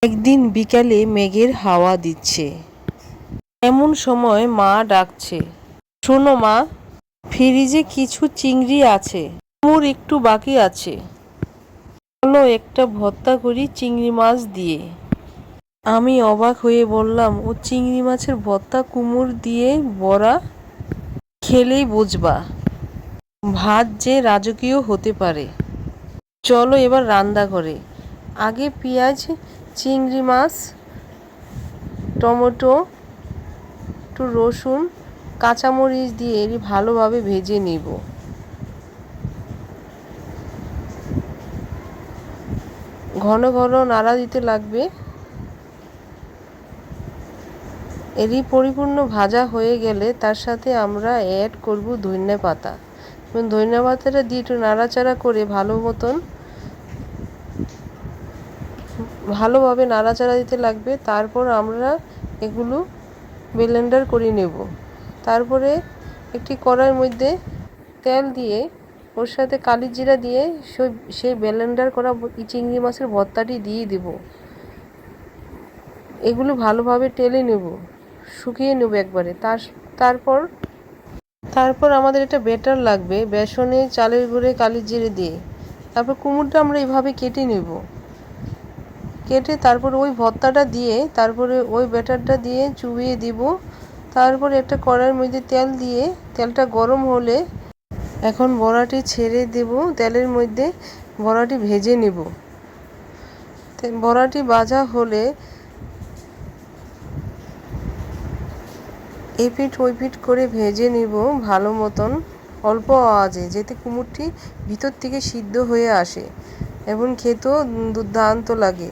একদিন বিকালে মেঘের হাওয়া দিচ্ছে, এমন সময় মা ডাকছে, শোনো মা, ফ্রিজে কিছু চিংড়ি আছে, কুমড় একটু বাকি আছে, চলো একটা ভর্তা করি চিংড়ি মাছ দিয়ে। আমি অবাক হয়ে বললাম, ও চিংড়ি মাছের ভর্তা কুমড় দিয়ে বড়া? খেলেই বুঝবা ভাত যে রাজকীয় হতে পারে। চলো এবার রান্না করে। আগে পেঁয়াজ, চিংড়ি মাছ, টমেটো, একটু রসুন, কাঁচামরিচ দিয়ে ভালোভাবে ভেজে নিব। ঘন ঘন নাড়া দিতে লাগবে। পরিপূর্ণ ভাজা হয়ে গেলে তার সাথে আমরা অ্যাড করব ধনিয়া পাতা। ধনিয়া পাতাটা দিয়ে একটু নাড়াচাড়া করে ভালোভাবে নাড়াচাড়া দিতে লাগবে। তারপর আমরা এগুলো ব্লেন্ডার করে নেব। তারপরে একটি কড়াইয়ের মধ্যে তেল দিয়ে ওর সাথে কালি জিরা দিয়ে সেই ব্লেন্ডার করা চিংড়ি মাছের ভর্তাটি দিয়ে দেব। এগুলো ভালোভাবে টেলে নেব, শুকিয়ে নেব একবারে। তারপর আমাদের একটা ব্যাটার লাগবে, বেসনে চালের গুঁড়ে কালি জিরে দিয়ে। তারপর কুমড়োটা আমরা এইভাবে কেটে নেব। কেটে তারপর ওই ভর্তাটা দিয়ে তারপরে ওই ব্যাটারটা দিয়ে চুবিয়ে দিব। তারপরে একটা কড়াইয়ের মধ্যে তেল দিয়ে তেলটা গরম হলে এখন বড়াটি ছেড়ে দেব তেলের মধ্যে। বড়াটি ভেজে নেব। বড়াটি ভাজা হলে এপিঠ ওইপিঠ করে ভেজে নিব ভালো মতন, অল্প আঁচে, যাতে কুমড়োটি ভিতর থেকে সিদ্ধ হয়ে আসে এবং খেতেও দুর্দান্ত লাগে।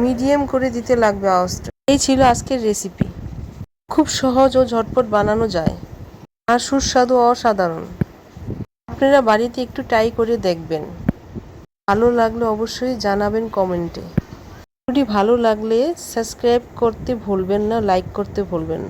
মিডিয়াম করে দিতে লাগবে আঁচটা। এই ছিল আজকের রেসিপি। খুব সহজ ও ঝটপট বানানো যায় আর সুস্বাদু অসাধারণ। আপনারা বাড়িতে একটু ট্রাই করে দেখবেন। ভালো লাগলে অবশ্যই জানাবেন কমেন্টে। ভিডিওটি ভালো লাগলে সাবস্ক্রাইব করতে ভুলবেন না, লাইক করতে ভুলবেন না।